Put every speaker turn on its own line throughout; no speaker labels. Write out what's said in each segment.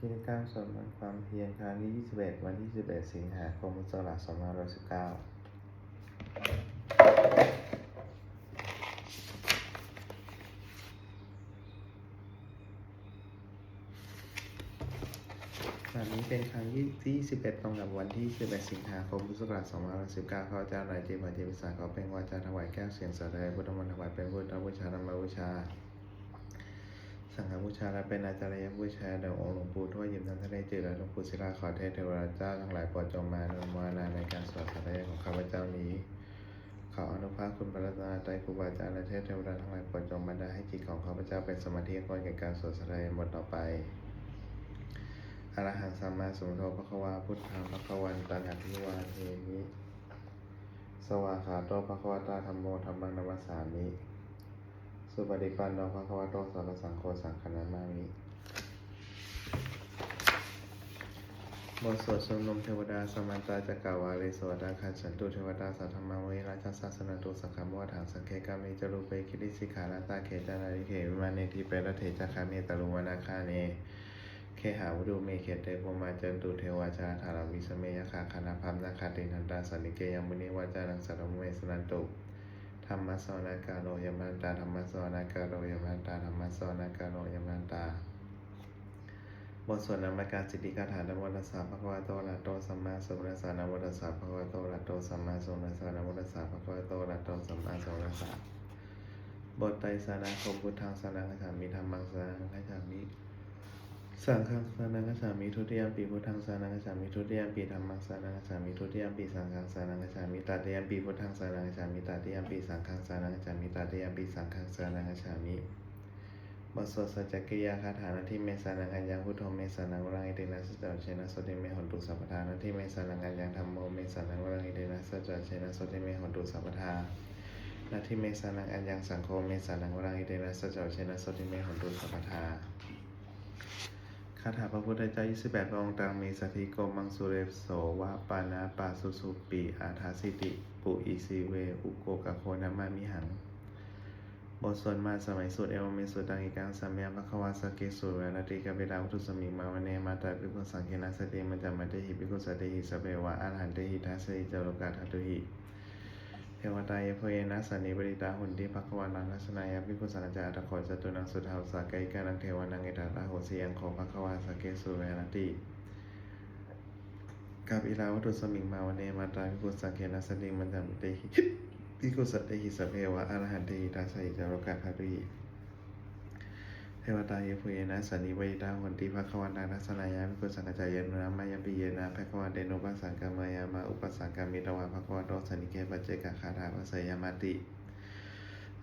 กิจกรรมสวดมนต์ความเพียรครั้งที่21วันที่11สิงหาคมพุทธศักราช2519วันนี้เป็นครั้งที่21ตรงกับวันที่11สิงหาคมพุทธศักราช2519ข้าพเจ้านายเจมส์เจมิสารขอเป็นวาจาถวายแก้วเสียงสาธุพุทธมนต์ถวายเป็นพุทธบูชาธรรมบูชาสังฆบูชาและเป็นอาจารย์บูชาแด่องค์หลวงปู่ทวดยิมทันทะเลจืดและหลวงปู่ศิลาขอเทพเทวราชเจ้าทั้งหลายโปรดจงมาอนุโมทนาในการสวดสาธของข้าพเจ้านี้ขออนุภาพคุณพระรัตนตรัยครูบาอาจารย์และเทพเทวดาทั้งหลายโปรดจงบันดาลให้จิตของข้าพเจ้าเป็นสมาธิก่อนแก่การสวดสาธบทต่อไปอรหังสัมมาสัมพุทโธภควาพุทธังภควันตังอภิวาเทมิสวากขาโตภควตาธัมโมธัมมังนัมสสามิสุปฏิปันโนภควโตสาวกสังโฆสังฆนามามิบทสวดชุมนุมเทวดาสมันตาจักรวาเลสวดาคันฉันตุเทวดาสัทธรรมเวราชศาสนาตุสังฆมวถังสังเคกามิจรูปเปคิริสิกขานาตาเขจานาริเขวิมาเนทิเปรเถจคาเนตรุวนาคาเนเคหาวดูเมเขเตโพมาจันตุเทวาจาธาราวิสเมยคาคณาภัมนาคาตินันตาสันนิเกยมุนิวาจานังสัตมเมสนันตุธรรมสวนาการโรยมันตาธรรมสวนาการโรยมันตาธรรมสวนาการโรยมันตาบทสวดนามการสิทธิคาถานโมตัสสะภะคะวะโตอะระหะโตสัมมาสัมพุทธัสสะนะโมตัสสะภะคะวะโตอะระหะโตสัมมาสัมพุทธัสสะนะโมตัสสะภะคะวะโตอะระหะโตสัมมาสัมพุทธัสสะบทไตรสรณคมพุทธังสรณังคัจฉามิธัมมังสรณังคัจฉามิสังฆังสรณังคัจฉามิทุติยมปิพุทธังสรณังคัจฉามิทุติยมปิธัมมังสรณังคัจฉามิทุติยมปิสังฆังสรณังคัจฉามิตติยมปิพุทธังสรณังคัจฉามิตติยมปิสังฆังสรณังคัจฉามิตติยมปิสังฆังสรณังคัจฉามิบทสวดสัจจกิยาคาถานาทิเมสานังอัญญังพุทโธเมสานังวรังอิตินะสัจจเชนะโสติเมหนตุสัพพทานาทิเมสานังอัญญังธัมโมเมสานังวรังอิตินะสัจจเชนะโสติเมหนตุสัพพทานาทิเมสานังอัญญังสังโฆเมสานังวรังอิตินะสัจจเชนะโสติเมหนตุสัพพทาคาถาพระพุทธเจ้า28พระองค์ตังมีสัทธิโกมังสุเรโสวะปานาปาสุสุปิอาทาสิติปุอิสิเวอุโกกะโคนามามิหังบทสวดมาสมัยสุดเอวเมสุตังอิกังสัมยาภควาสเกสุเวรติกาเวดาวุตุสมิงมาวเนมาตาภิกขุสังเกนะสติมัจจมัตเตหิภิกขุสติหิสเปวะอรหันเตหิทัสสิจโลกาทัตุหิเทวตายะเพยนะสันนิบริตาหุนติภควานังทัศนายะภิกขุสังจาตะโขจตุนังสุทาวสาไกกานังเทวานังเอตตาโหสียังโขภควาสเกสุเวรติกับอิลาวัตุสมิงมาวเนมาตาภิกขุสังเกนะสติมัจจมัตเตหิภิกขุสัตติหิสเภวะอรหันเตหิทัสสิจโลกาทัตุหิเทวตาเยพุเยนะสันนิบริตาหุนติภควานังทัศนายะภิกขุสังจายะนุนามายะปิเยนะภควาเดโนปัสสังกามายามาอุปสังกามิตวะภควาโตสันนิเกปัจเจกคาถาภสยามติ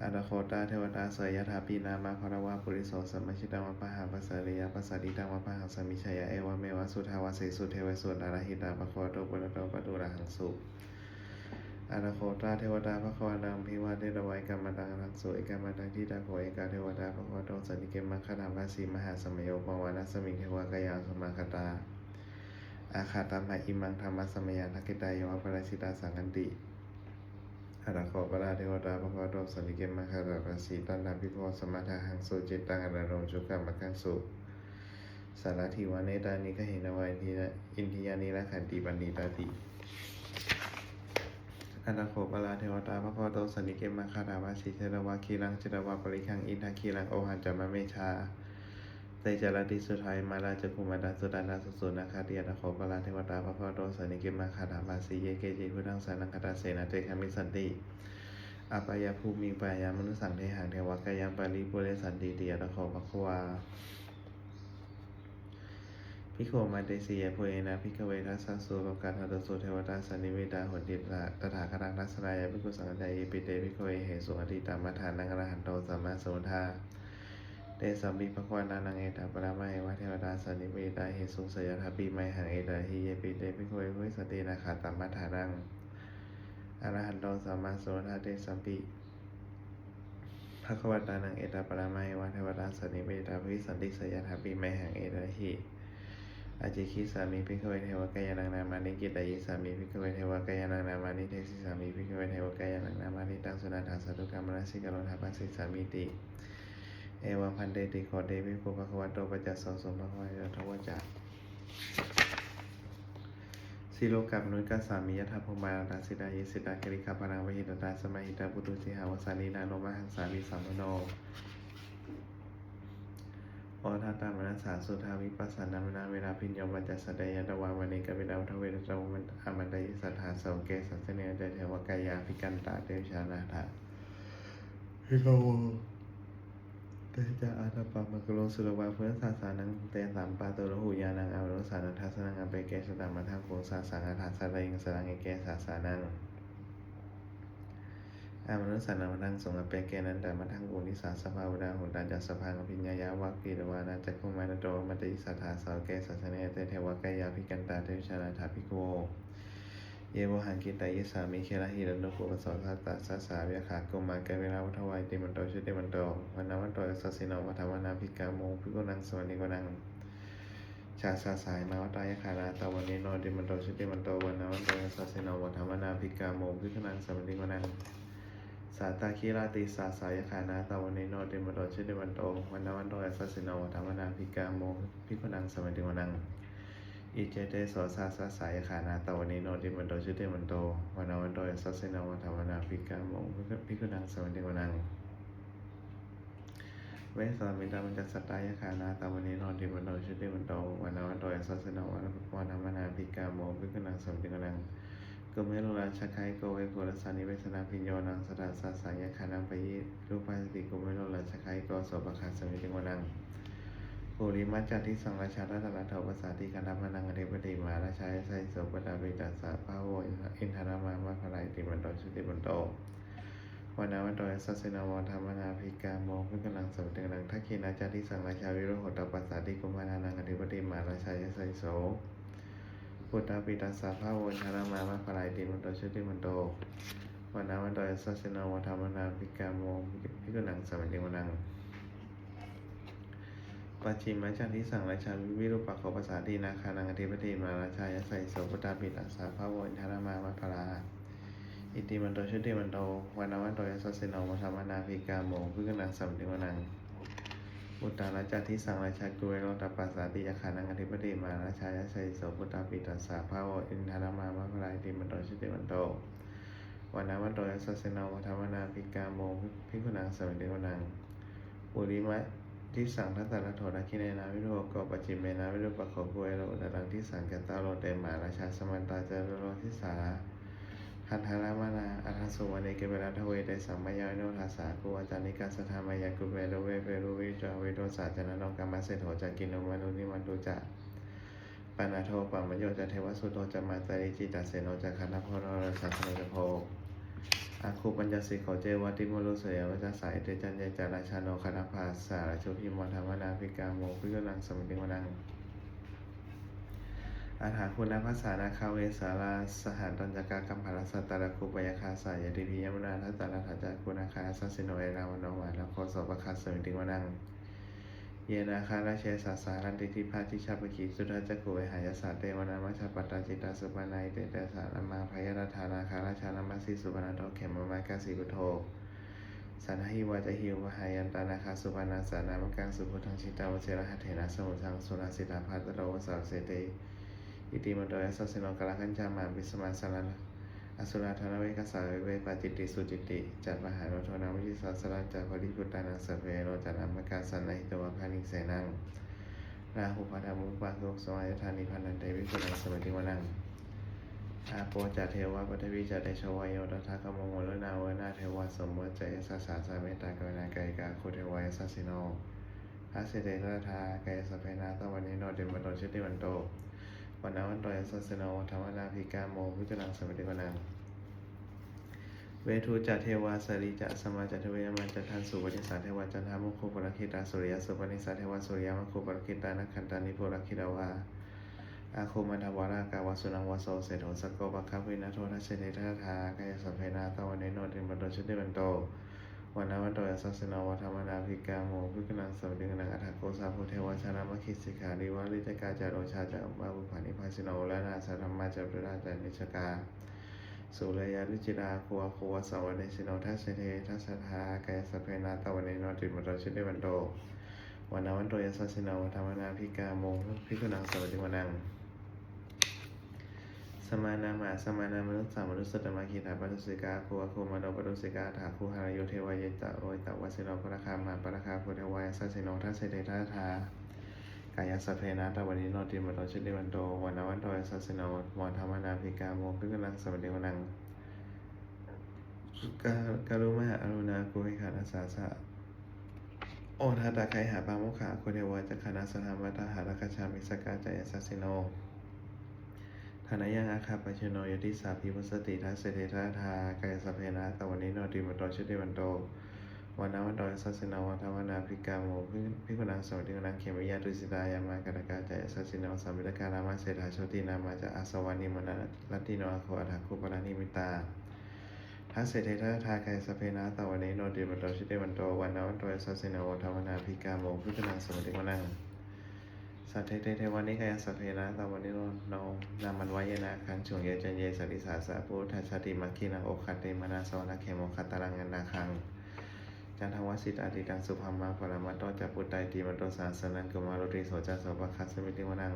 อานาโคตาเทวตาเสยถาปีนามาภรวะปุริโสสัมมชิตังวะปะหาปัสสริยะปัสสดิตังวะปะหังสมิชยะเอวะเมวะสุทาวะเสสุเทวสุนารหิตาภควาโตปุระโตปตุระหังสุอานาโคตาเทวตาภควานังพิวาเตระไวกัมมันตังรังสุเอกามันตังทิตาโขเอกาเทวตาภควาโตสันนิเกมังคตาภาสีมหาสมโยปวานะสมิงเทวะกยังสมาคตาอาคาตามหาอิมังธรรมสมยังทักขิตายะปราชิตาสังกันติอาราโคปราเทวตาภควาโตสันนิเกมังคตาภาสีตันนาภิโพสมัทาหังสุจิตตังอรโรจุกัมมะคังสุสารทิวาเนตานิกหินวาอินทิยานิละขันติปันนิตาติอานาโคปราเทวตาภควาโตสันนิเกมังคตาภาสีเทระวะคีรังจิรวะปริคังอินทาคีรังโอหันจามะเมชาเตจารติสุทัยมาราจกุมาดาสุดานาสุสุนาคาเดียนาโคปราเทวตาภควาโตสันนิเกมังคตาภาสีเยเกจิพุทธังสานังคตาเสนาเตคามิสันติอาปายาภูมิปายามนุสังเทหังเทวกายังปาริปุเรสันติเตียนาโคภควาภิกขุมาเตสียโพเอนะภิกขเวทัสสะสุโลกาทัตสุเทวตาสันนิเวตาหุนติตถาคตังทัสสนายะภิกขุสังฆัจจายปิเตภิกขเวเหสุอธิตามัฏฐานังอรหันโตสัมมาสัมพุทธาเตสัมปิภควานานังเอตาปรามะเอวะเทวตาสันนิเวตาเหสุสยถาปิไมหังเอตาหิเยปิเตภิกขเวภุสตินาคาตามัฏฐานังอรหันโตสัมมาสัมพุทธาเตสัมปิภควตานังเอตาปรามะเอวะเทวตาสันนิเวตาภิสันติสยถาปิไมหังเอตาหิอาจิคิสามีภิกขเวเทวกายานังนามานิกิตายิสามีภิกขเวเทวกายานังนามานิเทสิสามีภิกขเวเทวกายานังนามานิตังสุนันทาสตุกรรมนัสสิกโลทาปัสสิสามิติเอ เอวังพันเตติโขเตวิโภภควโตปัจจัสสะสมภควายทวจักสิโลกับนุกัสสามิยถาภมาตาสิดายิสิตากริกาปรังวหิตตาสมัยหิตาปุตุสิหาวสานีนาโนมหังสาลีสัมมโนโอทัตตามนัสสาสุทาวิปัสสนามนาเวลาพิญโยมัจจสเดยตวาวันเนกวิดาทเวทตมันอมันตยิสัทธาโสเกสัสเนเจเทวกายาภิกันตาเตชานาถาฮิโกเตจาอาตปะมะกโลสุรวาเพื่อศาสานังเตสัมปะตุระหูยานังอวรุสานันทัสนังอเปเกสตามัทังโกสาสังอาทัสสะเรงสรังเอเกสาสานังอามนุสานังมัทังสงอเปเกนันตามัทังโกนิสาสภาวดาหุตันจัสสพังอภิญญายาวะกีรวานาจักขุมานะโตมัตติสัทธาสาวเกสัสเนเตเทวกายาภิกันตาเตชานาถาภิกโวเยโวหังกิตายิสามิเคระหิรันโนปุปสสสัตตะสัสสาเวขากุมาเกเวลาวัฏวายติมันโตชุติมันโตวันนาวันโตสัสสิโนวัฏวนาภิกาโมภิกุนังสวนิโกนังชาสาสายมาวัตายขานาตวันนิโนติมันโตชุติมันโตวันนาวันโตสัสสิโนวัฏวนาภิกาโมภิกุนังสวนิโกนังสาตาคีราติสาสายขานาตวันนิโนติมันโตชุติมันโตวันนาวันโตสัสสิโนวัฏวนาภิกาโมภิกุนังสวนิโกนังอิเจเตโสสาสสายขานาตวันนิโนติมันโตชุติมันโตวันนาวันโตสัสสิโนวัฏวนาภิกาโมภิกุนังสวนิโกนังเวสามิตามันจะสตายขานาตวันนิโนติมันโตชุติมันโตวันนาวันโตสัสสิโนวัฏวนาภิกาโมภิกุนังสวนิโกนังกุเมโลราชคายโกเวโกรสานิเวสนาพิญโยนังสตาสาสายขานังปยิรูปัสติกุเมโลราชคายโกโสปะคาสมิติวนังปุริมัจจติสังราชารัตนาเถาภาษาติคันธมานังอธิปติมาราชายไสโสปตาปิตัสสะภาโวอินทานามามาภรายติมันโตชุติมันโตวันนาวันโตสัสสินาวธรรมนาภิกาโมภิกนังสมตินังทักขินาจาติสังราชาวิโรหตปัสสาติกุมานังอธิปติมาราชายไสโสปุตตาปิตัสสะภาโวอินทานามามาภรายติมันโตชุติมันโตวันนาวันโตสัสสินาวธรรมนาภิกาโมภิกนังสมตินังปัจฉิมจันทิสังราชาวิรูปักขภาษาทีนาคานังอธิปติมาราชายไสโสปุตตาปิตัสสะภาโวอินทานามามัพพลาอิติมันโตชุติมันโตวันนาวันโตยัสสะสิโนมัทธมนาภิกาโมภิกขุนังสัมติวนังอุตตาราชาทิสังราชากุเวโรตปัสสาติยาคานังอธิปติมาราชายไสโสปุตตาปิตัสสะภาโวอินทานามามัพพลาอิติมันโตชุติมันโตวันนาวันโตยัสสะสิโนมัทธมนาภิกาโมภิกขุนังสัมติวนังปุริมะที่สั่งทัตตะโทนะคิเนนาวิโรกปัจจิเมนาวิโรปะโคกุเอโรตรังที่สั่งแกตาโรเตมาราชาสมันตาเจโรทิสาคันธารามานาอัทสุวรรณเกเวราทเวเตสัมมายาโนทัสสากุอาจานิกาสธามายากุเวโรเวเปรุวิจาเวโตสาจนะนกรรมเสโถจักินโนมนุนิมันตุจะปานาโทปัมมโยจะเทวสุโตจะมาจาริจิตาเสโนจะคันธพโรสัพพโนจะโพอาคูปัญญสิโขเจวติโมลุเสยวัจสายเตจันเยจาราชาโนคณภาสาราชุพิมธรรมนาภิกาโมภิกขุนังสมิติวนังอาถาคุณภาษานาคาเวสาราสหันตัญจกากัมภารสัตตะคุปยคาสายติพิยมนาทัตตะทัจจคุณาคาสัสสิโนเอราวนวานะโคโสปคัสสมิติวนังเยนาคาราเชสาสารันติทิพาทิชาปกิสุทัจจกุเวหายสาเตวนามัชฌปัตตาจิตาสุปนัยเตเตสานามาพยราธานาคาราชานามัสสิสุปนาโตเขมมากาสิกุโทสันหิวาจหิววหายันตานาคาสุปนาสานามกังสุพุทังชิตาวเชระหัตเถนะสมุทังสุราสิตาภัตโรวสาวเสเตอิติมันโตยัสสะสิโนกะละขัญจามาปิสมาสารอสุราธนเวกัสสาเวปาจิตติสุจิตติจัตมหาโนโทนาวิจิสาสระจัปริพุตตานังสัพเพโรจานามกาสันนิตวะพานิเสนังราหุปะธามุปะโสสวายธานิพันนันเตวิปุนังสมิติวนังอาโปจัตเทวะปัทวิจัตเตชวายโยตถาคมโมลนาวนาเทวะสมมติใจสัสสะสาเมตตากรุณาไกกาคุเทวายสัสสิโนอาเสเตระธากายสัพเพนาตวันนิโนติมโตชิติวันโตวันนาวันโตยัสสะสิโนธรรมนาภิกาโมภิกขุนังสมิติวนังเวทุจัตเทวาสริจะสมาจัตเวยมันจัตทันสุปนิสาเทวาจันทามุขุปรคิตาสุริยสุปนิสาเทวาสุริยมุขุปรคิตานักขันตานิโพรคิดาวาอาโคมันทวารากาวสุนังวโสเสโถสโกปะคัพวินาโททัสเสเททาทากายสัพเพนาตวันนิโนติมันโตชุติมันโตวันนาวันโตยัสสะสิโนธรรมนาภิกาโมภิกขุนังสมิติวนังอัฏฐโกสาภูเทวชานามคิสิกขาดิวาลิจกาจาโรชาจาอุปาบุภานิพาสิโนและนาสธรรมะจารุราจานิชกา สุรยาลุจิราโควโควสวัสดิสิโนทัสเสเททัสสทากายสัพเพนาตวันเนโนติมโตชิเดวันโตวันนาวันโตยัสสสิโนธรรมนาภิกาโมภิกขุนังสวัสดิวนังสมานามาสมานา มนุษย์สามนุษย์สตมาคีถาปัสสิกาโควโคมโนปัสสิกาถาคูหารโยเทวายตะโรยตะวสิโนปะระคามาปะระคาโพเทวายสัสสิโนทัสเสเททัสทากายสัพเพนาตวันเนโนติมโตชิเดวันโตวันนาวันโตยัสสสิโนธรรมนาภิกาโมภิกขุนังสวัสดิวนังการุมหาอรุณากุหิขานาสาสะโอทาตาไคหาปามุขาโคเทวาจักขานาสธรรมตาหาราคชามิสกาจายสัสสิโนธนายังอาคาปชโนยติสาภิวัสติทัสเสเทธาทากายสัพเพนะตวันนี้โนติมโตชุติวันโตวันนาวันโตสัสสิโนวัฏวนาภิกาโมภิกขุนังสวัสดินังเขมิยาตุสิตายามากรกาจายสัสสิโนสัมมิตการามาเศรษฐาโชตินามาจะอาสวานิมนาลัตติโนอโคอัฏฐคุปรานิมิตาทัสเสเทธาทากายสัพเพนะตวันนี้โนติมโตชุติวันโตวันนาวันโตสัสสิโนวัฏวนาภิกาโมภิกขุนังสวัสดินังสัตเทวันนี้กายสัพเพนะตวันนี้โนนามันวายนะคังจงเยจันเยสัติสาสะพุทธชาติมัคคีนังโอคัตเตมนาสวนาเขโมคัตตารังนาคังจันทวสิตาติตังสุภามาปรมัตโตจัปุตไตติมัตโตสาสนังกุมารุติโสจัสสปะคัสสมิติวนัง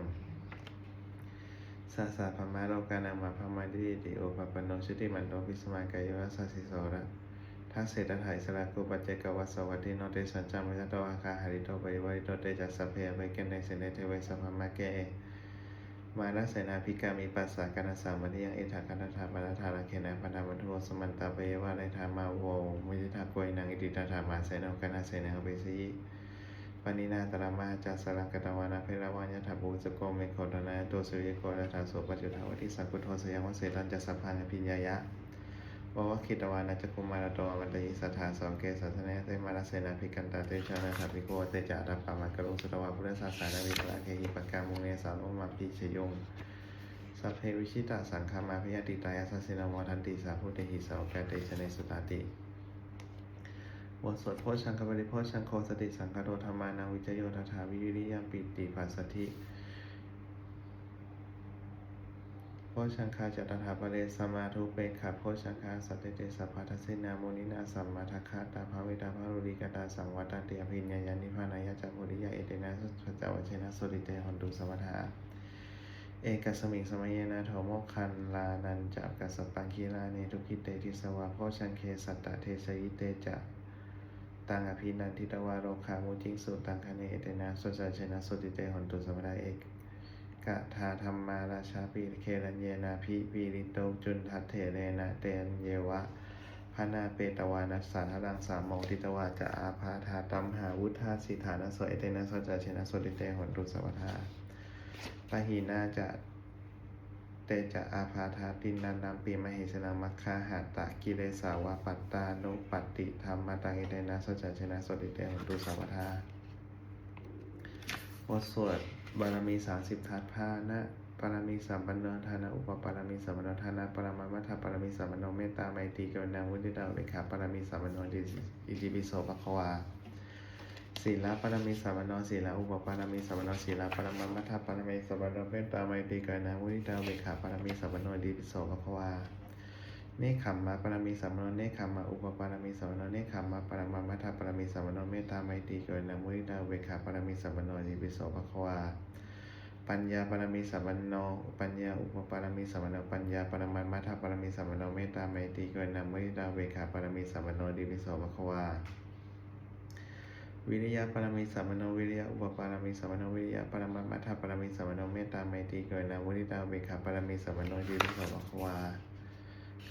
สาสะพมาโลกานังมาพมาดิติโอปปโนชุติมันโตพิสมากายวัสสสิโสระทักเศรษฐายสระกุปัจเจกวัสสวัสดิโนเตสัญจามยโตอาคาหริโตปริวริโตเตจัสสเพยไปเกณในเสนเทเวสภามาเกมานาเสนาภิกามีปัสสะกนาสามัญยังเอถาคณาถาปนาธาราเคนะพันธมัทุสมันตาเปยวะในธรรมาโวมิทิทาโกยนางอิติตาธรรมาเสนกนาเสนาเปสีปณินาตระมาจัสสรังกตวานาเพรวาญาถาภูสโกเมโคตนาตัวสุริโกนาถาโสปัจจุทาวติสักกุโทสยังวเสตันจัสสภาญพิญญายะวะคิตวานาจักุมารโตอมันตยิสัทธาสองเกสัสเนเตมาราเสนาภิกันตาเตชานาถาภิโกเตจาราปามังกรุสุตวาพุทธศาสนาวิปลาเคหิปกามุเนสานุมาปิชยงสัพเพวิชิตาสังฆามาพยติตายาสัสสินาวทันติสาพุทธหิสาวแกเตชเนสุตาติบทสวดโพชังคปริโพชังโคสติสังคโตธรรมานังวิจโยทถาวิริยมปิติปัสสธิโพชังคาจตถาปเรสมาธุเปกขาโพชังคาสัตเตสัพพะทัสสินาโมนินาสัมมาทัคขาตาภาเวตาภารุริกตาสังวัตติอภิญญาญาณิพานายะจักโพธิยาเอเตนะสัจจวัชนะสุริเตหนตุสมัทธาเอกสมิงสมัยนาโถโมคันลานันจักกัสสปังคีลาเนทุกิเตทิสวาโพชังเคสัตตะเทสยิเตจะตังอภินันทิตวาโรคามุจิงสุตังคเนเอเตนะสุจัชนะสุติเตหนตุสมัทธาเอกกะทาธรรมาราชาปีเครัญเยนาภิปีริโตจุนทัตเถเรนะเตนเยวะพนาเปตวานัสสาทรังสามโมทิตวาจะอาภาธาตัมหาวุธาสิฐานะโสเอเตนะโสจัชนะสุติเตหนตุสมัทธาปะหีนาจะเตจะอาภาธาตินันนัมปีมหิสนังมัคคาหาตะกิเลสาวะปัตตานุปัตติธรรมตังเอเตนะโสจัชนะสุติเตหนตุสมัทธาบทสวดบารมี30ทัศพานะปารมีสัมปันโนทานะอุปปารมีสัมปันโนทานะปรมามัทธปารมีสัมปันโนเมตตาไมตรีกรุณามุทิตาอุเบกขาปารมีสัมปันโนอิติปิโสภควาศีลปารมีสัมปันโนศีลอุปปารมีสัมปันโนศีลปรมามัทธปารมีสัมปันโนเมตตาไมตรีกรุณามุทิตาอุเบกขาปารมีสัมปันโนอิติปิโสภควาเนคขมมะปรมีสัมปันโนเนคขมมะอุปปารมีสัมปันโนเนคขมมะปรมามัทธปารมีสัมปันโนเมตตาไมตรีกรุณามุทิตาอุเบกขาปารมีสัมปันโนอิติปิโสภควาปัญญาปรมีสัมปันโนปัญญาอุปปารมีสัมปันโนปัญญาปรมามัทธปารมีสัมปันโนเมตตาไมตรีกรุณามุทิตาอุเบกขาปารมีสัมปันโนอิติปิโสภควาวิริยะปรมีสัมปันโนวิริยะอุปปารมีสัมปันโนวิริยะปรมามัทธปารมีสัมปันโนเมตตาไมตรีกรุณามุทิตาอุเบกขาปารมีสัมปันโนอิติปิโสภควา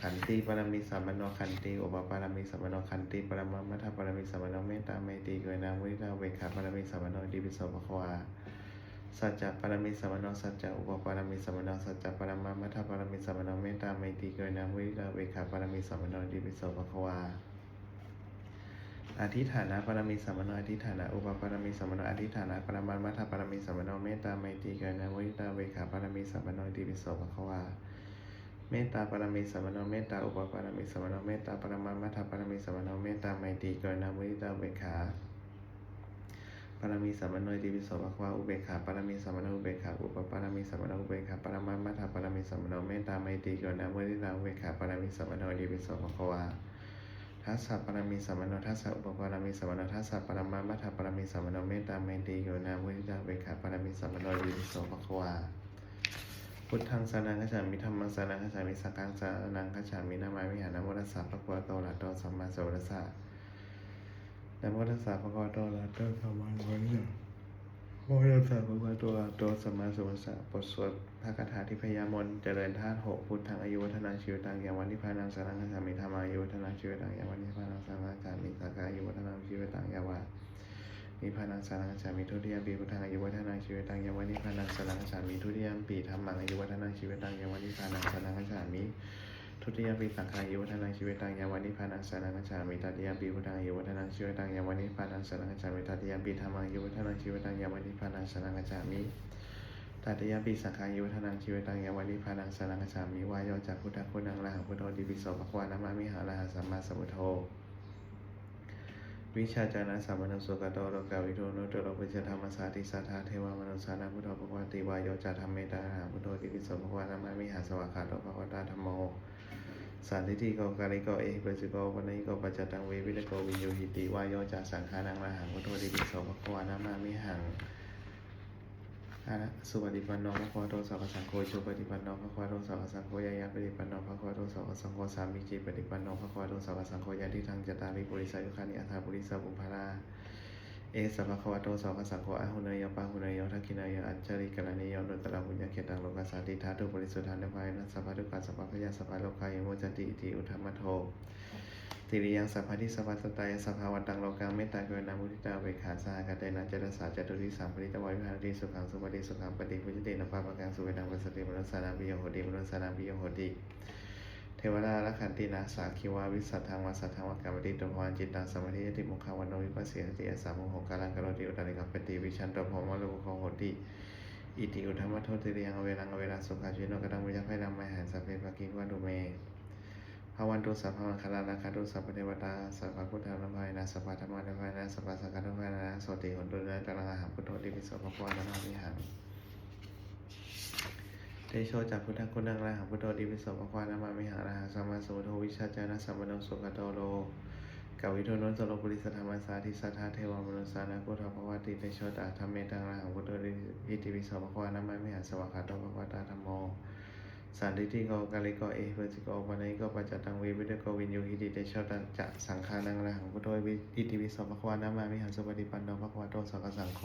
ขันติปรมีสัมปันโนขันติอุปปารมีสัมปันโนขันติปรมามัทธปารมีสัมปันโนเมตตาไมตรีกรุณามุทิตาอุเบกขาปารมีสัมปันโนอิติปิโสภควาสัจจะปรมีสัมปันโนสัจจะอุปปารมีสัมปันโนสัจจะปรมามัทธปารมีสัมปันโนเมตตาไมตรีกรุณามุทิตาอุเบกขาปารมีสัมปันโนอิติปิโสภควาอธิฐานะปรมีสัมปันโนอธิฐานะอุปปารมีสัมปันโนอธิฐานะปรมามัทธปารมีสัมปันโนเมตตาไมตรีกรุณามุทิตาอุเบกขาปารมีสัมปันโนอิติปิโสภควาเมตตาปรมีสัมปันโนเมตตาอุปปารมีสัมปันโนเมตตาปรมามัทธปารมีสัมปันโนเมตตาไมตรีกรุณามุทิตาอุเบกขา ปรมีสัมมโนติปิโสภควาอุเบกขาปรมีสัมมโนอุเบกขาอุปปารมีสัมมโนอุเบกขาปรมัตมัทธปรมีสัมมโนเมตตาไมตรีกรุณามุทิตาอุเบกขาปรมีสัมมโนติปิโสภควาทัสสะปรมีสัมมโนทัสสะอุปปารมีสัมมโนทัสสะปรมัตมัทธปรมีสัมมโนเมตตาไมตรีกรุณามุทิตาอุเบกขาปรมีสัมมโนติปิโสภควาพุทธังสรณังคัจฉามิธัมมังสรณังคัจฉามิสังฆังสรณังคัจฉามินะมามิหานะโมตัสสะภะคะวะโตอะระหะโตสัมมาสัมพุทธัสสะนะโมตัสสะภะคะวะโตอะระหะโตสัมมาสัมพุทธัสสะโมตัสสะภะคะวะโตอะระหะโตสัมมาสัมพุทธัสสะบทสวดพระคาถาทิพยมนต์เจริญธาตุหกพุทธังอายุวัฒนังชีวิตังยาวันนิพพานังสรณังคัจฉามิธัมมังอายุวัฒนังชีวิตังยาวันนิพพานังสรณังคัจฉามิสังฆังอายุวัฒนังชีวิตังยาวานิพพานังสรณังคัจฉามิทุติยมปีพุทธังอายุวัฒนังชีวิตังยาวันนิพพานังสรณังคัจฉามิทุติยมปีธัมมังอายุวัฒนังชีวิตังยาวันนิพพานังสรณังคัจฉามิทุติยมปีสังฆังอายุวัฒนังชีวิตังยาวันนิพพานังสรณังคัจฉามิตติยมปีพุทธังอายุวัฒนังชีวิตังยาวันนิพพานังสรณังคัจฉามิตติยมปีธัมมังอายุวัฒนังชีวิตังยาวันนิพพานังสรณังคัจฉามิตติยมปีสังฆังอายุวัฒนังชีวิตังยาวันนิพพานังสรณังคัจฉามิวายโยจากพุทธคุณังอรหังพุทโธติปิโสภควานะมามิหาอรหังสัมมาสัมพุทโธวิชาจานะสัมมโนสุขโตโลกาวิโทโนโตโลปุจจธรรมสาธิสัทธาเทวามนุสานาพุทโธภควติวายโยจาธรรมเมตตาอรหังพุทโธติปิโสภควานะมามิหาสวากขาโตภควตาธัมโมสันติติโกกาลิโกเอหิปัสสิโกวันนิโกปัจจตังเววิตโกวินโยหิติวายโยจาสังขานังอรหังพุทโธติปิโสภควานะมามิหังสุปฏิปันโนภะคะวะโตสาวกสังโฆจุปฏิปันโนภะคะวะโตสาวกสังโฆยายาปฏิปันโนภะคะวะโตสาวกสังโฆสามีจิปฏิปันโนภะคะวะโตสาวกสังโฆยะทิทังจตาริปุริสายุคานิอัฏฐปุริสบุพพาราเอสภะคะวะโตสาวกสังโฆอะหุเนยปะหุเนยทักขินายอัญชริกรณียนุตตะบุญญาเขตังโลกัสสาติธาตุบริสุทธานุภายนัสสะภะทุกขสัพพะพยาสัพพะโลกายโมจติอิติอุทธัมมโทติริยังสัพพะทิสัพพะสตายสัพพะวันตังโลกังเมตตากรุณามุทิตาเวขาสหกเตนะเจตสาจตุริสัมปริตวาวิหารติสุขังสุปฏิสุขังปฏิพุจตินะปะปะกังสุเวนังปัสสติมนุสสานาปิโยโหติมนุสสานาปิโยโหติเทวดาละขันตินาสาคิวาวิสัทธังวาสัทธังวกรรมติตุภวันจิตตังสมาธิยติมุขวันโนวิปัสสิยติอสามุหกาลังกโรติอุตริกัปปติวิชันโตภมะโลภโหติอิติอุทธัมมโทติริยังอเวรังอเวราสุขาชิโนกตังวิยะไพรังไมหันสัพเพปะกิวัตุเมภวันตุสัพพมังคลานาคาตุสัพพเทวตาสัพพพุทธานุภาเวนะสัพพธรรมานุภาเวนะสัพพสังฆานุภาเวนะโสติหนตุนะกัลลังอาหังพุทโธติปิโสภควานะมามิหังเตโชจักพุทธคุณังอรหังพุทโธติปิโสภควานะมามิหังอรหังสัมมาสัมพุทโธวิชาจานะสัมมโนสุขโตโลกวิโทโนสโลปุริสธรรมสาธิสัทธาเทวมนุสสานะพุทธภควติเตโชตธรรมเมตังอรหังพุทโธติปิโสภควานะมามิหังสวากขาโตภควตาธัมโมสันติติโกกาลิโกเอหิปัสสิโกวันนิโกปัจจตังเววิตโกวินโยหิติเตโชตังจะสังฆานังอรหังพุทโธอิติปิโสภควานะมามิหังสุปฏิปันโนภควโตสาวกสังโฆ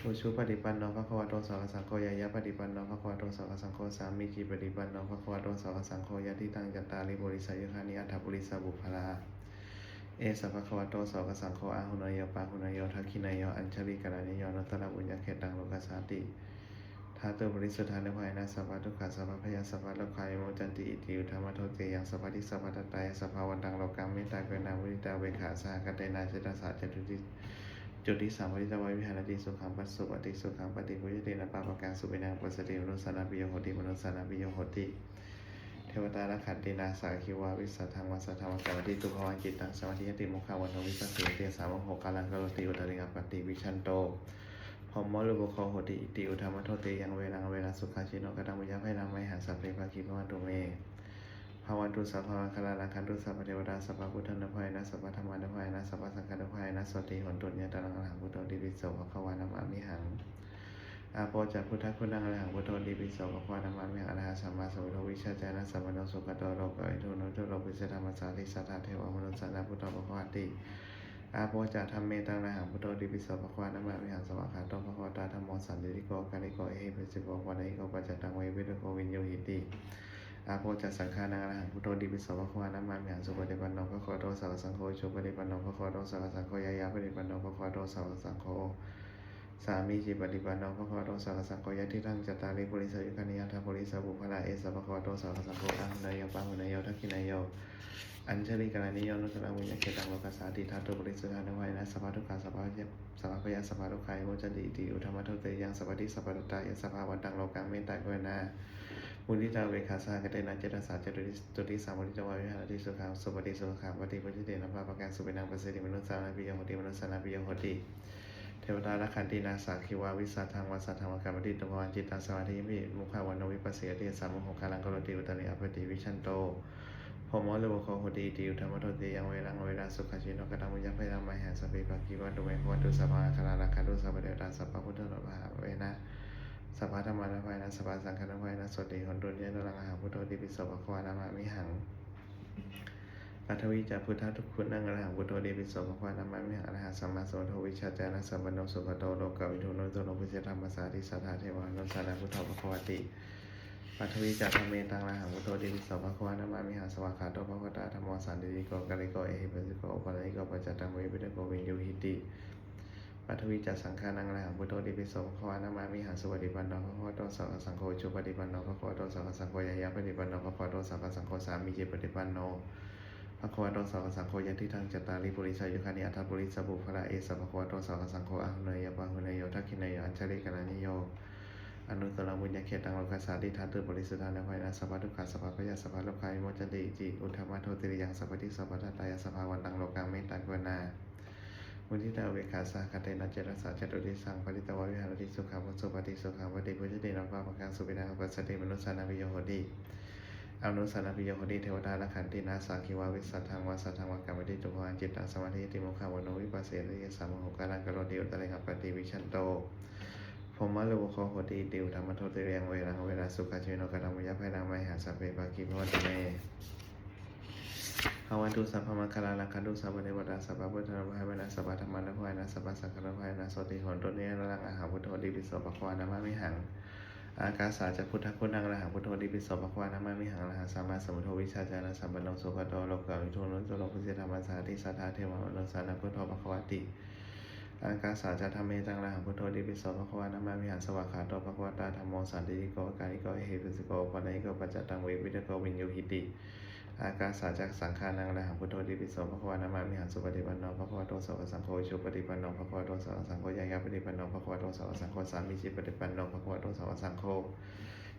อุชุปฏิปันโนภควโตสาวกสังโฆยายะปฏิปันโนภควโตสาวกสังโฆสามีจิปฏิปันโนภควโตสาวกสังโฆยะทิตังจัตตาริปุริสายุคานิอัฏฐปุริสบุพพาราเอสภะคะวะโตสาวกสังโฆอะหุเนยปะหุเนยทักขินายอัญชลิกรณียนัตตะบุญญาเขตังโลกัสสาติธาตุบริสุทธานุภาเวนะสัพพะทุกขสัพพะพยาสัพพะโลกายโมจันติอิติอุทธัมมโทเตยังสัพพะทิสัพพะตตายสัพพะวันตังโลกังเมตตากรุณามุทิตาเวขาสหกเตนะเจตสาจตุติจุติสัมปริตวาวิหารติสุขังปัสสุปฏิสุขังปฏิปุจตินะปะปะกังสุเวนังปัสสติมนุสสานาปิโยโหติมนุสสานาปิโยโหติเทวตาละขันตินาสาคิวาวิสัทธังวาสัทธังวกรรมติตุภวันจิตตังสมาธิยติมุขวันโนวิปัสสิเตสามโหกาลังกโรติอุตริกัปปติวิชันโตพมะลุบุคโหติอิติอุทธัมมโทเตยังเวรังเวราสุขาชิโนกตังวิยะไพรังไมหังสัพเพปะกิภวันตุเมภวันตุสัพพมังคลานาคันตุสัพพเทวดาสัพพพุทธานุภาเวนะสัพพธรรมานุภาเวนะสัพพสังฆานุภาเวนะโสติหนตุญญตรังอรหังพุทโธติปิโสภควานะมามิหังอาโปจักพุทธคุณังอรหังพุทโธติปิโสภควานะมามิหังอรหังสัมมาสัมพุทโธวิชาจานะสัมมโนสุขโตโลกวิโทโนโตโลกุสธรรมสาธิสัทธาเทวมนุสสานะพุทโธภควติอาโปจักธรรมเมตังอรหังพุทโธติปิโสภควานะมามิหังสวากขาโตภควตาธัมโมสันติติโกกาลิโกเอหิปัสสิโกวันนิโกปัจจตังเววิตโกวินโยหิติอาโปจักสังฆานังอรหังพุทโธติปิโสภควานะมามิหังสุปฏิปันโนภควโตสาวกสังโฆชุปฏิปันโนภควโตสาวกสังโฆยายาปฏิปันโนภควโตสาวกสังโฆสามีจิปฏิปันโนภควโตสาวกสังโฆยะทิทังจัตตาริปุริสายุคานิอัฏฐปุริสบุพพาราเอสภควโตสาวกสังโฆอะหุเนยปะหุเนยทักขินายอัญชลิกรณียนุตตะบุญญาเขตังโลกัสสาติธาตุบริสุทธานุภาเวนะสัพพะทุกขสัพพะพยาสัพพะโลกายโมจันติอิติอุทธัมมโทเตยังสัพพะทิสัพพะตตายสัพพะวันตังโลกังเมตตากรุณามุทิตาเวขาสหกเตนะเจตสาจตุติสัมปริตวาวิหารติสุขังสุปฏิสุขังปฏิปุจตินะปะปะกังสุเวนังปัสสติมนุสสานาปิโยโหติมนุสสานาปิโยโหติ เทวดาละขันตินาสาคิวาวิสัทธังวาสัทธังวากรรมติตุภวันจิตตังสมาธิมิมุขวันโนวิปัสสิยติสามุขกาลังกรติอุตริอปติวิชันโตพมะเลวะโคโหติติอุธรรมโทติยังเวรังเวราสุขชิโนกตังวิยะพยังมหัสปิปักขิวันตุเมภวันตุสัพพะคาราคันตุสัพพะเดวตาสัพพะพุทธโลภะเวนะสัพพะธรรมะนะภายนะสัพพะสังฆะนะภายนะสติหนตุญญะนรังหะพุทโธติปิโสภะคะวะนะมะมิหังปัทวิจาพุทธะทุกขุนังอรหังพุทโธเดปิโสภะคะวะนะมะมิหังอรหังสัมมาสัมพุทโธวิชชาจานะสัมปันโนสุขโตโลกวิทูโนโตโลภิเสธรรมสาธิสัทธาเทวานุสานะพุทโธภะคะวะติปัทวิจาธรรมเมตังอรหังพุทโธเดปิโสภะคะวะนะมะมิหังสวากขาโตภะคะวะตาธัมโมสันติโกกัลลิโกเอหิปัสสิโกอุปาณิโกปัจจตังเวปิตโกวิญญูหิติปัทวิจาสังฆานังอรหังพุทโธเดปิโสภะคะวะนะมะมิหังสุปฏิปันโนภะคะวะโตสาวกสังโฆจุปฏิปันโนภะคะวะโตสาวกสังโฆยายะปฏิปันโนภะคะวะโตสาวกสังโฆสามีจิปฏิปันโนภะคะวะโตสาวกสังโฆยะทิทังจตาริปุริสายุคานิอัตถปุริสบุพพะเอสะภะคะวะโตสาวกสังโฆอะหุเนยปะหุเนโยทักขิเนโยอัญชลิกนันนิโยอนุตตรบุญญาเขตังโลกัสสาติทัตตุบริสุทธานะภัยนะสัพพะทุกขาสัพพะพยาสัพพะโลกาวิโมจจติจิอุทธัมมะโทติริยังสัพพติสัพพะทัตตายสัพพะวันตังโลกังเมตตากวนามุทิตาเวขาสาคเตนะเจตสาจตุติสังปริตวะวิหารติสุขังวสุปฏิสุขังวติพุทธตินะภาปะกังสุปินังปัสสติมนุสสานาภิโยโหติอนุสานาภิโยโหติเทวดาละขันตินาสาคิวาวิสัทธังวาสัทธังวากรรมติตุภวันจิตตังสมาธิติมุขาวโนวิปัสสิยสามุขกาลังกโรติอุตริงปฏิวิชันโตพมะเลวะโคโหติติอุธรรมโทติเรียงเวรังเวราสุขชิโนกตังวิยะภัยรังไมหาสัพเพปะกิภวันตุเมภวันตุสัพพะมังคลาลังคันตุสัพพะเทวตาสัพพะพุทธะภายนะสัพพะธรรมะนะภายนะสัพพะสังฆะนะภายนะสติหนตุเนรังอาหารพุทโธดิปิโสภะคะวะนะมะมิหังอากาสาจะพุทธคุณังอรหังพุทโธดิปิโสภะคะวะนะมะมิหังอรหังสัมมาสัมพุทโธวิชชาจานะสัมปันโนสุขโตโลกวิทูโนโตโลภิเสธรรมสาธิสัทธาเทวมนุสสานะพุทโธภะคะวะติอากาสาจะธรรมเมตังอรหังพุทโธดิปิโสภะคะวะนะมะมิหังสวากขาโตภะคะวะตาธัมโมสันติโกกาลิโกเอหิปัสสิโกอุปาณิโกปัจจตังเวปิตโกวิญญูหิติอากาสาจักสังฆานังอรหังพุทโธดิปิโสภะคะวะนะมะมิหังสุปฏิปันโนภะคะวะโตสาวกสังโฆชุปฏิปันโนภะคะวะโตสาวกสังโฆยายะปฏิปันโนภะคะวะโตสาวกสังโฆสามีจิปฏิปันโนภะคะวะโตสาวกสังโฆ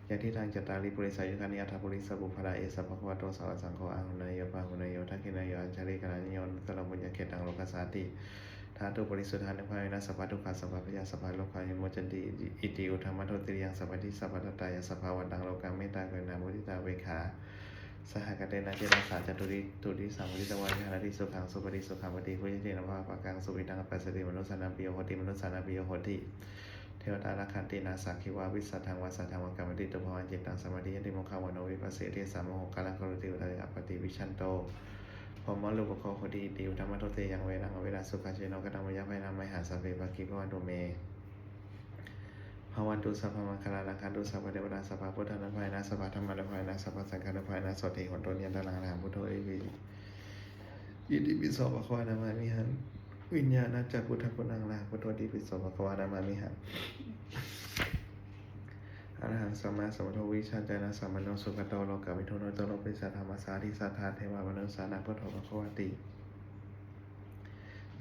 ยะทิทังจตาริปุริสายุคานิอัตถปุริสบุพพะเอสะภะคะวะโตสาวกสังโฆอะหุเนยปะหุเนโยทักขิเนโยอัญชลิกนันนิโยนุตตรบุญญาเขตังโลกัสสาติธาตุบริสุทธานุภาเวนะสัพพะทุกขาสัพพะพยาสัพพะโลกาวิโมจจติอิติอุทธัมมะโทติริยังสัพพะทิสัพพะทัตตายสัพพะวันตังโลกังเมตตากรุณามุทิตาเวขาสหกเตนะเจตสาจตุริตุติสังมุทิตวาวิหารติสุขังสุปฏิสุขังปฏิพุทธิเตนะภาปะกังสุวิตังปัสสติมนุสสานังปิโยโหติมนุสสานังปิโยโหติเทวตาละขันตินาสักขิวาวิสัทธังวาสัทธังวากรรมติตุภวันจิตตังสมาธิยติมุขาวโนวิปัสสิยติสามุขกาลังกโรติอุตริอปติวิชันโตพมะเลวะโคโหติติอุธรรมโทเตยังเวรังเวราสุขชิโนกตังวิยะภัยรังไมหาสัพเพปะกิภวันตุเมภวันตุสัพพะมังคลาลังคันตุสัพพะเทวตาสัพพะพุทธะนะภายนะสัพพะธรรมะนะภายนะสัพพะสังฆะนะภายนะสติหนตุญญะนรังอรหังพุทโธอิติปิโสภะคะวะนะมะมิหังวิญญาณัจจพุทธคุณังอรหังพุทโธอิติปิโสภะคะวะนะมะมิหังอรหังสัมมาสัมพุทโธวิชชาจานะสัมปันโนสุขโตโลกวิทูโนโตโลภิสสะธรรมสาธิสัทธาเทวมนุสสานะพุทโธภะคะวะติ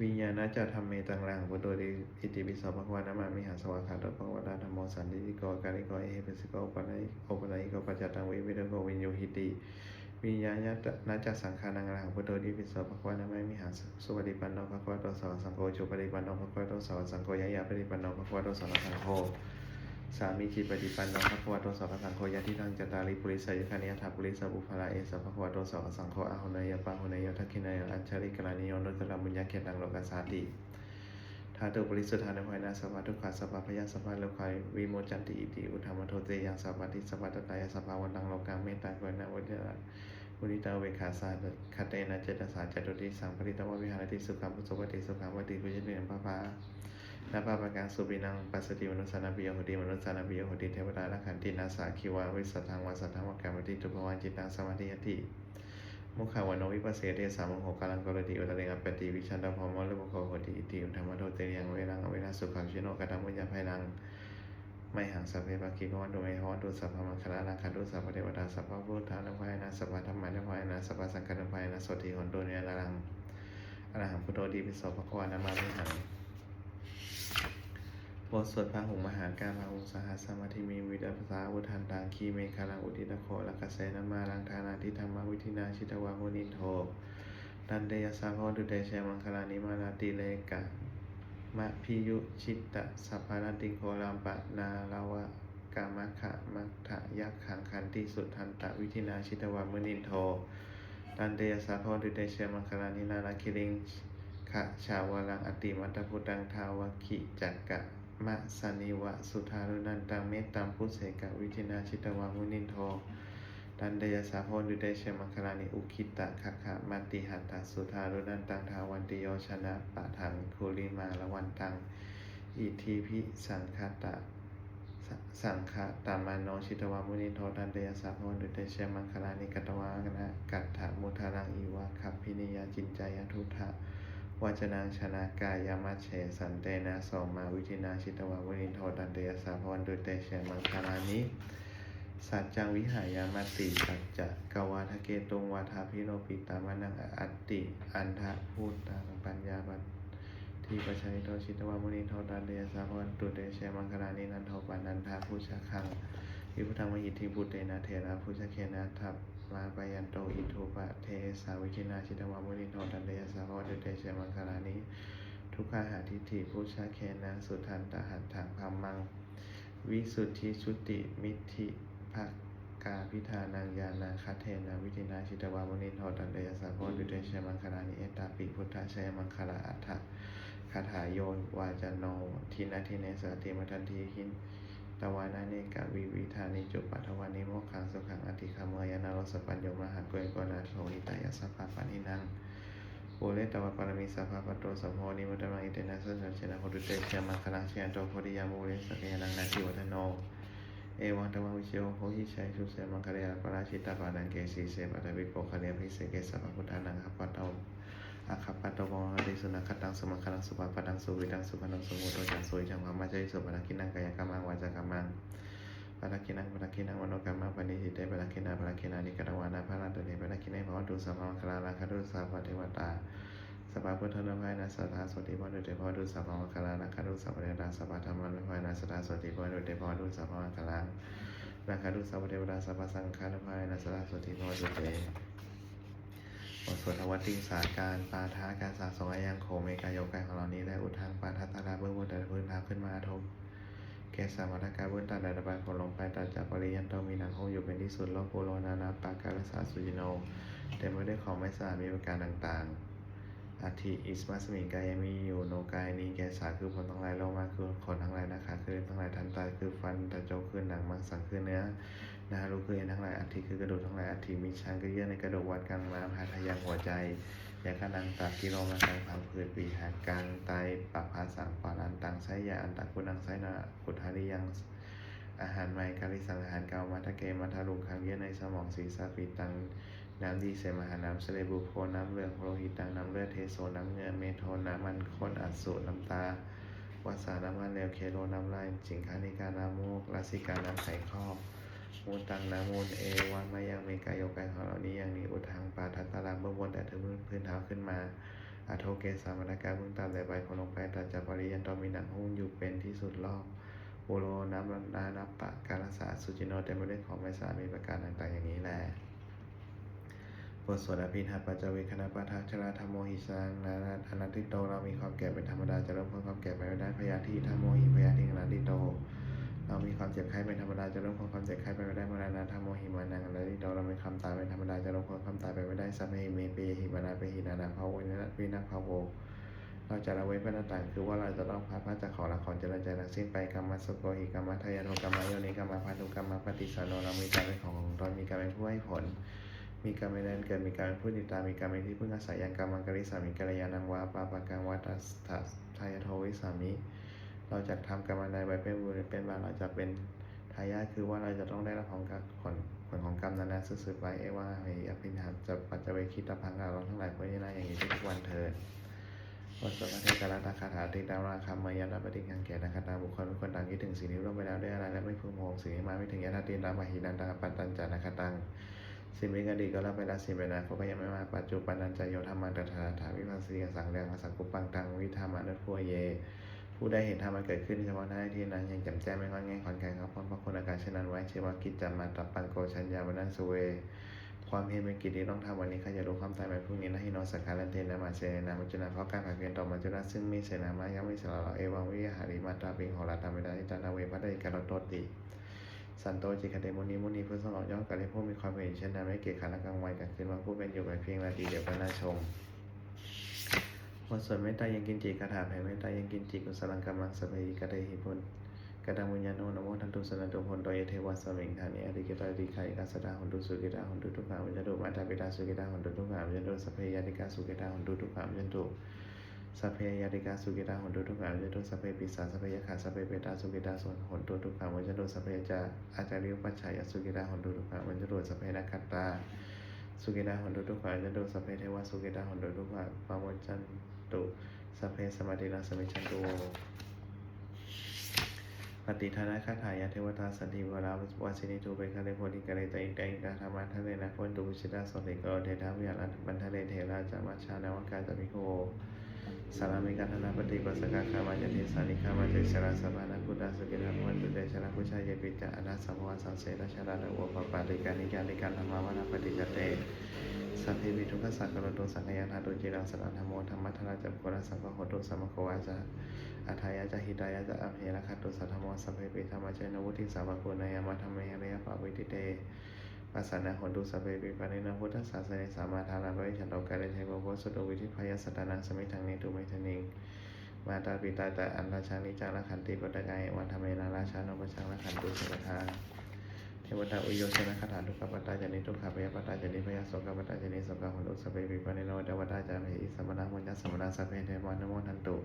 วิญญาณัจจธรรมเมตังอรหังพุทโธอิติปิโสภะคะวะนะมะมิหังสวากขาโตภะคะวะตาธัมโมสันติโกกาลิโกเอหิปัสสิโกอุปาณิโกปัจจตังเวปิตโกวิญญูหิติวิญญาณัจจสังฆานังอรหังพุทโธอิติปิโสภะคะวะนะมะมิหังสุปฏิปันโนภะคะวะโตสาวกสังโฆจุปฏิปันโนภะคะวะโตสาวกสังโฆยายะปฏิปันโนภะคะวะโตสาวกสังโฆสามีจิปฏิปันโนภะคะวะโตสาวกสังโฆยะทิทังจตาริปุริสายุคานิอัตถปุริสบุพพะเอสะภะคะวะโตสาวกสังโฆอะหุเนยปะหุเนโยทักขิเนโยอัญชลิกนันนิโยนุตตรบุญญาเขตังโลกัสสาติธาตุบริสุทธานุภาเวนะสัพพะทุกขาสัพพะพยาสัพพะโลกาวิโมจจติอิติอุทธัมมะโทเตยังสัพพะทิสัพพะทัตตายสัพพะวันตังโลกังเมตตากรุณามุทิตาเวขาสาคเตนะเจตสาจตุติสังปริตวะวิหารติสุขังสุปฏิสุขังวติพุทธิเตนะภาภานาภาปะกังสุปินังปัสสติมนุสสานังปิโยโหติมนุสสานังปิโยโหติเทวดาละขันตินาสาคิวาวิสัทธังวาสัทธังวากรรมติตุภวันจิตตังสมาธิยติมุขาวโนวิปัสสิยติสามุขกาลังกโรติอุตริงปฏิวิชันโตภมะเลวะโคโหติอิติอุธรรมโทเตยังเวรังเวราสุขังชิโนกตังวิยะภัยรังไมหังสัพเพปะกิภวันตุเมภวันตุสัพพะมังคลาลังคันตุสัพพะเทวตาสัพพะพุทธานุภาเวนะสัพพะธรรมะนุภาเวนะสัพพะสังฆานุภาเวนะสติหนตุเนรังอรหังพุทโธอิติปิโสภะคะวะนะมะมิหังบทสวดพระหุมหาการพระหุสหัสสมาธิมีวิดัสสาวุธันตังคีเมฆาลังอุทิตโคลักขเสนมาลังทานาทิธรรมวิธินาชิตวามุนิโทตันเดยสาพดุเดชมังคลานิมานาติเลกะ มะพิยุชิตตะสัพพานันติโกลัมปะนาลาวะกามะขะมัคทะยักขังคันติสุทันตะวิธินาชิตวามุนินโทตันเตยสาพรดุเตเชมังคลานินานาคิริงขะชาวลังอติมัตตพุตังทาวะขิจักกะมะสนิวะสุทารุนันตังเมตตัมพุเสกะวิธินาชิตวามุนินโทตันเตยสาพรดุเตเชมังคลานิอุคิตะขะขะมัตติหัตถะสุทารุนันตังทาวันติโยชนะปะทังคุลิมาละวันตังอิทิพิสังคตะสังฆตามานโนชิตวามุนิโทตันเตยสาพรดุเตเชมังคลานิกัตวากนะกัตถะมุทารังอีวะคัพพินิยจินจายทุทธะวจนังชนากายามัชเฉสันเตนะโสมาวิธินาชิตวามุนิโทตันเตยสาพรดุเตเชมังคลานิสัจจังวิหายามติสัจจะกวาทะเกตุงวาทาพิโนปิตามานังอัตติอันทะพูตตาปัญญาบัตที่ประชัยโตชิตวามุนิโทตันเตยสาพรดุเตเชมังคลานินันโทปันนันทาผู้ชะคังวิพุทธังมหิทธิบุตเตนะเถระผู้ชะเคนะทัพมาปยันโตอิทุปะเทสาวิชินาชิตวามุนิโทตันเตยสาพรดุเตเชมังคลานิทุกขาหาทิฏฐิผู้ชะเคนะสุทันตหัตถังพัมมังวิสุทธิชุติมิทธิภกาพิธานังญาณังคัตเทนะวิธินาชิตวามุนิโทตันเตยสาพรดุเตเชมังคลานิเอตตาปิพุทธเชมังคลาอัฏฐคาถาโยนวาจโนทินาทิเนสติมัทันทีหินตวานาเนกะวิวิธานิจุปัทวานิโมกขังสุขังอติคามยานารสปัญโยมหาโกยกนาโทหิตายสัพพะปานินังโอเลตวะปารมีสัพพะปะโตสัมโพนิมุตตมังอิเตนะสัจเจนะโหตุเตเชมังคลังเชยโตโพธิยามุเรสกยานังนาทิวัฒโนเอวังตวะวิเชโอโหหิชัยสุเสมังคลยาปราชิตาปานังเกสีเสปะทวิโปคะเนภิเสเกสัพพะพุทธานังคัปปะโตอาคัปปะโตโมหะติสุนัขตังสมังคลังสุปปะตังสุวิตังสุพนังสุโมโตจักสุวิจังพามาจริสุปะกินังกายกรรมังวาจากรรมังปะกินังมโนกรรมังปณิทิเตปะกินานิกตวานาภะรันตเตปะกินังภวตุสัพพะมังคลานาคตุสัพพะเทวตาสัพพะพุทธนาภายนาสัทธาสติภวตุเตภวตุสัพพะมังคลานาคตุสัพพะเทวตาสัพพะธรรมานุภายนาสัทธาสติภวตุเตภวตุสัพพะมังคลานาคตุสัพพะเทวตาสัพพะสังฆานุภายนาสัทธาสติภวตุเตบทสวดอวัตติสาการปาทาการสะสมยังโขเมกายโยกายของเรานี้และอุทังปาทัตตาลาเบื้องบนแต่พื้นเท้าขึ้นมาทบเกสามัตการเบื้องตัดระบายผลลงไปตัดจากปริยันโตมีหนังคงอยู่เป็นที่สุดโลกโปโลนานาปาการสาสุจิโนเต็มไปด้วยของไม่สะอาดมีประการต่างๆอาทิอิสมาสมิงกายมีอยู่โนกายนี้แกสาคือผลทั้งหลายโลมาคือขนทั้งหลายนะคะคือทั้งหลายทันตาคือฟันตะโจคือหนังมังสังคือเนื้อนารูคือเอ็นทั้งหลายอัฐิคือกระดูกทั้งหลายอัฐิมีช้างคือเยื่อในกระดูกวัดกลางม้ามหาทะยังหัวใจยาขนังตับกิโลมาสังผังผืดปีหากลางไตปากพาสังปารันตังไสยาอันตักกุนังไสนากุทาริยังอาหารใหม่กาลิสังอาหารเก่ามาทะเกมาทารุขังเยื่อในสมองศีรษะปีตังน้ำดีเสมหาน้ำเสลบุโพน้ำเลือดโลหิตังน้ำเลือดเทโซน้ำเงื่อเมโทน้ำมันข้นอัดสูน้ำตาวาสาน้ำมันเลวเคโลน้ำลายจิงคานิกาน้ำมูกลาสิกาน้ำไข่ครอบมูลตังน้ำมูลเอวามายังเมกายโยกายของเหล่านี้อย่างนี้อุทังปาทัตตาลาเบื้องบนแต่ถึงพื้นเท้าขึ้นมาอโทเกสามัตการเบื้องต่ำแต่ใบผลลงไปตัดจากปริยันตมีหนังหุ้มอยู่เป็นที่สุดรอบโอโลน้ำนานับปะการสาสุจิโนเต็มไปด้วยของไม่สะอาดมีประการต่างๆอย่างนี้แหละบทสวดอภิธรรมปัจจเวคณปะทัชราธรรมโมหิสังนานาอนัตติโตเรามีความแก่เป็นธรรมดาจะเริ่มพ้นความแก่ไปไม่ได้พยาธิธรรมโมหิพยาธิอนัตติโตเรามีความเจ็บไข้เป็นธรรมดาจะเริ่มพ้นความเจ็บไข้ไปไม่ได้มรณะธรรมโมหิมานังอนัตติโตเรามีความตายเป็นธรรมดาจะเริ่มพ้นความตายไปไม่ได้สัพเพหิเมเปหิมานาเปหินานาภาโววินาภาโวเราจะละเว้นเป็นต่างคือว่าเราจะต้องพาจากของละครเจริญใจทั้งสิ้นไปกรรมสุโกหิกรรมทายโนกรรมโยนิกรรมพันธุกรรมปฏิสานโนเรามีการเป็นของตนมีการเป็นผู้ให้ผลมีการเป็นแดนเกิดมีการเป็นผู้ติดตามมีการเป็นที่พึ่งอาศัยยังกรรมังกริสามิกัลยาณังวาปาปะกังวัตถัสทายโทวิสามิเราจะทำกรรมใดไว้เป็นบุญเป็นบาปเราจะเป็นทายาทคือว่าเราจะต้องได้รับผลของกรรมนั้นสืบไปว่าให้อภินิหารจะปัจจเวคิตพังเราทั้งหลายพ้นยาอย่างนี้ทุกวันเถิดบทสวดพระเทศกาลตาคาถาติดาราคำมายานาปฏิกังแก่นาคาตาบุคคลทุกคนต่างคิดถึงสิ่งนี้ร่วมไปแล้วได้อะไรและไม่พึงโมงสิ่งนี้มาไม่ถึงยานาตินดามาหินันตาปัตตัญจานาคาตังสิ่งเป็นอดีตก็รับไปแล้วสิ่งเป็นอนาคตก็ยังไม่มาปัจจุบันนันจโยธรรมันตถาถาวิปัสสีสังเรียงสังกุปังตังวิธรรมานุพัวเยผู้ได้เห็นธรรมมันเกิดขึ้นเฉพาะหน้าที่นั้นยังจำแจ้งไม่งอนแงงขอนแก่นครับพระคุณอาการเช่นนั้นไว้เชื่อว่ากิจจามาตับปังโกชัญญาวันนันสุเวผ ความเพียรเป็นกิจที่ต้องทำวันนี้ใครจะรู้ความตายในพรุ่งนี้นะฮิโนสักการันเทนะมาเสนามัจจุนาเพราะการผัดเพียรต่อมัจจุราชซึ่งมีเสนามายังไม่สละเราเอวังวิหาริมาตราปิงของรัตามิดานิจานาเวพัตติการโตติสันโตจิคเดมุนีเพื่อสนองย่อมการได้ผู้มีความเห็นเช่นนั้นไม่เกี่ยขาและกลางวันกลางคืนวันผู้เป็นอยู่ไปเพียงนาทีเดียวก็น่าชมบทสวดเมตตายังกินจิคาถาแผ่เมตตายังกินจิกุสลังกัมมังสเปยิกะเดหิพุนกระดังวิญญาโนนโมทันตุสนันตุพลโตเยเทวะสมิงธานิอริกิตาดิคายกัสดาหุนตุสุกิตาหุนตุทุกขาวิญญาโนมาตาปิตาสุกิตาหุนตุทุกขาวิญญาโนสัพเพยาติกาสุกิตาหุนตุทุกขาวิญญาโนสัพเพยาติกาสุกิตาหุนตุทุกขาวิญญาโนสัพเพปิสาสัพเพยขาสัพเพเปตาสุกิตาหุนตุทุกขาวิญญาโนสัพเพจาอาจาริวปัจฉัยสุกิตาหุนตุทุกขาวิญญาโนสัพเพนักขัตตาสุกิตาหุนตุทุกขาวิญญาโนสัพเพเทวะสุกิตาหุนตุทุกขาปะโมจจันตุสัพเพสมาธินาสมิชันตุปฏิทานะคาถายะเทวตาสันติวราวาสินิทูเปคะเลโพธิกะเลตอิงกาธรรมะทะเลนะพ้นตุวิชิตาสติกโรเทธาวิหารบันทะเลเทราจามัชชานาวกาจามิโกสารามิกัตนาปฏิปัสสกาคามาจติสานิคามาเจชราสมานาพุทธาสุกินาพันตุเดชราพุชายปิจาอนาสัมภวะสังเสรชราโอปปาติกานิการิการธรรมาวนาปฏิจเตสัพเพวิทุกขสักกรโตสังขยาธาตุจิรังสรธรรมโมธรรมะทราจักโกรสังฆโหตุสัมมโควาจาอัฏฐายะจะหิตายะจะอภิระคัตตุสัทธโมสัพเพปิธรรมะเจนวุติสาวกุณายามะธรรมะเรยปะวิติเตปัสสนะโหตุสัพเพปิปะเนนะพุทธศาสนาสามาทาราภิฉันโตกะเรเทโกโพสุตวิธิพยสัตตนังสมิทังเนตุเมทนิงมาตาปิตาตะอันราชานิจาระขันติปตกายวันธรรมเมนาราชาโนปชังระขันตุสุปทาเทวตาอุโยชนะคาถาทุกขปตาจานิทุกขพยปตาจานิพยโสกปตาจานิโสกโหตุสัพเพปิปะเนโนเทวตาจามิสัมมนามุญญสัมมนาสัพเพเทวานโมทันตุ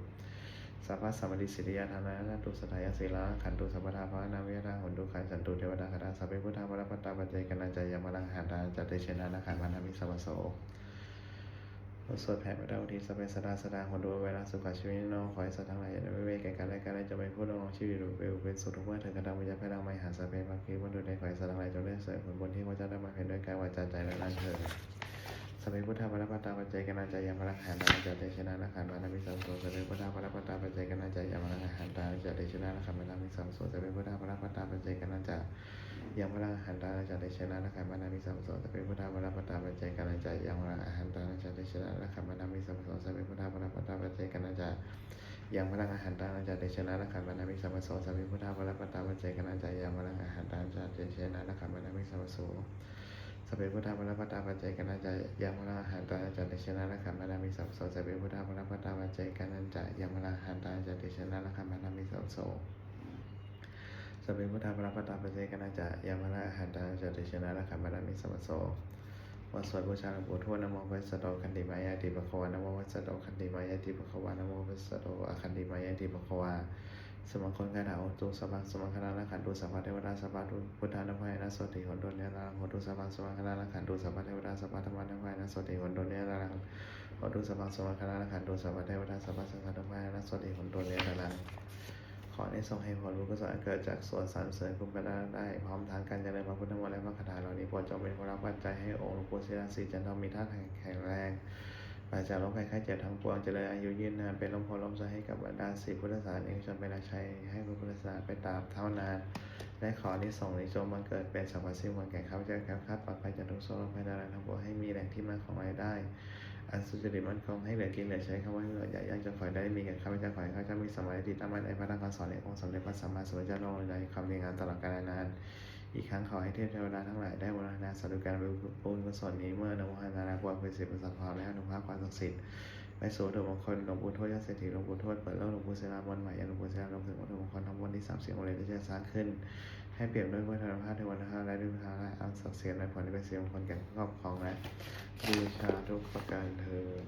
สัพพะสัมปติสิทธิยาธานาตุสัทธายศีลาขันตุสัพพทาภานาวิยาหุนตุขันสันตุเทวดาคาถาสัพเพพุทธาภรปัตตาปัจเจกนันจายามลังหันตาจัตเตเชนะนาขันมานามิสัพพโสสวดแผ่พระดาวทีสัพเพสดาสดาหุนตุเวลาสุขชีวิตน้องขอให้สัตว์ทั้งหลายอย่าได้เวกแก่กันและกันจะเป็นผู้ดำรงชีวิตอยู่เป็นสุขทุกวันเถิดกระดังวิญญาณพระดังไม่หาสัพเพบางทีวันดุใดขอให้สัตว์ทั้งหลายจงได้เสวยผลบุญที่พระเจ้าได้มาเพ็ญด้วยกายวาจาใจและร่างเถิดสัพเพพุทธาภรปัตตาปัจเจกนันจายามลังหันตาจัตเตเชนะนาขันมานามิสัพพโสสัพเพพุทธาภรปัตตาปัจเจกนันจายามลังหันตาจัตเตเชนะนาขันมานามิสัพพโสสัพเพพุทธาภรปัตตาปัจเจกนันจายามลังหันตาจัตเตเชนะนาขันมานามิสัพพโสสัพเพพุทธาภรปัตตาปัจเจกนันจายามลังหันตาจัตเตเชนะนาขันมานามิสัพพโสสัพเพพุทธาภรปัตตาปัจเจกนันจายามลังหันตาจัตเตเชนะนาขันมานามิสัพพโสสัพเพพุทธาภรปัตตาปัจเจกนันจายามลังหันตาจัตเตเชนะนาขันมานามิสัพพโสสัพเพพุทธาภรปัตตาปัจเจกนันจายามลังหันตาจัตเตเชนะนาขันมานามิสัพพโสสัพเพพุทธาภรปัตตาปัจเจกนันจายามลังหันตาจัตเตเชนะนาขันมานามิสัพพโสสัพเพพุทธาภรปัตตาปัจเจกนันจายามลังหันตาจัตเตเชนะนาขันมานามิสัพพโสวัสวดบูชาหลวงปู่ทวดนะโมพุทธโตคันติมายาติปะคะวานะโมพุทธโตคันติมายาติปะคะวานะโมพุทธโตอคันติมายาติปะคะวาสมังคนคาถาโอตุสัพพังสมังคณาละขันตุสัพพะเทวดาสัพพะพุทธานุภายนะสติหนตุเนรังโหตุสัพพังสมังคณาละขันตุสัพพะเทวดาสัพพะธรรมานุภายนะสติหนตุเนรังโหตุสัพพังสมังคณาละขันตุสัพพะเทวดาสัพพะสังฆานุภายนะสติหนตุเนรังขอได้ทรงให้ผลบุญกุศลเกิดจากสวดสรรเสริญคุณพระได้พร้อมทางการเจริญพระพุทธมนต์และพระคาถาเหล่านี้โปรดจงเป็นพลังปัจจัยให้องค์หลวงปู่ศิลาศรีจันทร์มีท่าแข็งแรงปราศจากโรคภัยไข้เจ็บทั้งปวงเจริญอายุยืนนานเป็นลมโพลมใจให้กับบรรดาศิษย์พุทธศาสนิกชนเป็นอาชัยให้พระพุทธศาสนาไปตามเท่านานและขอที่ส่งในจงบังเกิดเป็นสัพพสิ่งวันแก่ข้าพเจ้าแคล้วคลาดปลอดภัยจากทุกโศกภัยใดๆทั้งปวงให้มีแหล่งที่มาของรายได้อันสุจริตมั่นคงให้เหลือกินเหลือใช้คำว่าให้เหลืออย่ายังจะขอได้มีแก่ข้าพเจ้าขอให้ข้าพเจ้ามีสมาธิตั้งมั่นในพระธรรมคำสอนในองค์สมเด็จพระสัมมาสัมพุทธเจ้าในความดีงามตลอดกาลนานอีกครั้งขอให้เทพเทวดาทั้งหลายได้บูรณาสาธุการบุญกุศลนี้เมื่อนโมหะนาราควรเป็นสิบประสาทพรและอนุภาพความศักดิ์สิทธิ์ไปสู่วัตถุมงคลหลวงปู่ทวดยอดเศรษฐีหลวงปู่ทวดเปิดโลกหลวงปู่ศิลาบนใหม่หลวงปู่ศิลาลงถึงวัตถุมงคลทั้งมวลที่30องค์เลยที่จะสร้างขึ้นให้เปรียบด้วยพุทธธรรมเทวธรรมและด้วยพุทธธรรมและอันศักดิ์สิทธิ์ในผลที่เป็นสิริมงคลแก่ผู้ครอบครองและบูชาทุกประการเทอญ